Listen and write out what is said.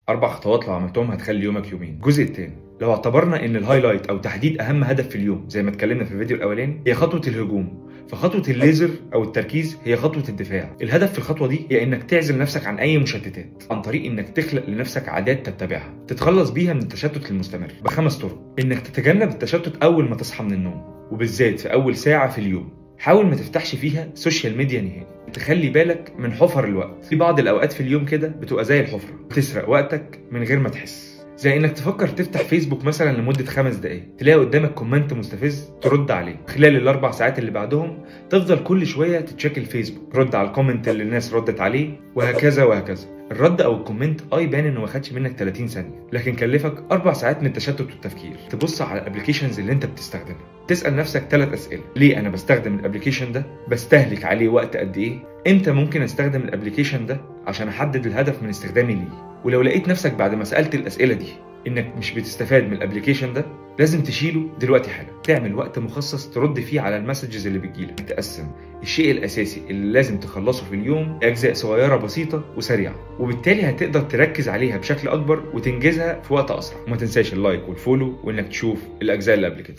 4 خطوات لو عملتهم هتخلي يومك يومين. الجزء الثاني، لو اعتبرنا ان الهايلايت او تحديد اهم هدف في اليوم زي ما اتكلمنا في الفيديو الاولاني هي خطوه الهجوم، فخطوه الليزر او التركيز هي خطوه الدفاع. الهدف في الخطوه دي هي انك تعزل نفسك عن اي مشتتات عن طريق انك تخلق لنفسك عادات تتبعها تتخلص بيها من التشتت المستمر ب5 طرق. انك تتجنب التشتت اول ما تصحى من النوم، وبالذات في اول ساعه في اليوم. حاول ما تفتحش فيها سوشيال ميديا نهائي. تخلي بالك من حفر الوقت. في بعض الاوقات في اليوم كده بتبقى زي الحفره بتسرق وقتك من غير ما تحس، زي انك تفكر تفتح فيسبوك مثلا لمده 5 دقايق تلاقي قدامك كومنت مستفز ترد عليه. خلال ال4 ساعات اللي بعدهم تفضل كل شويه تتشيك الفيسبوك، رد على الكومنت اللي الناس ردت عليه، وهكذا وهكذا. الرد او الكومنت يبان انه ما خدش منك 30 ثانيه، لكن كلفك 4 ساعات من التشتت والتفكير. تبص على الابلكيشنز اللي انت بتستخدمها، تسال نفسك 3 اسئله: ليه انا بستخدم الابلكيشن ده؟ بستهلك عليه وقت قد ايه؟ امتى ممكن استخدم الابلكيشن ده؟ عشان احدد الهدف من استخدامي ليه. ولو لقيت نفسك بعد ما سالت الاسئله دي انك مش بتستفاد من الابلكيشن ده، لازم تشيله دلوقتي حالا. تعمل وقت مخصص ترد فيه على المسجز اللي بتجيلك. تقسم الشيء الاساسي اللي لازم تخلصه في اليوم لاجزاء صغيره بسيطه وسريعه، وبالتالي هتقدر تركز عليها بشكل اكبر وتنجزها في وقت اسرع. وما تنساش اللايك والفولو وانك تشوف الاجزاء اللي قبل كده.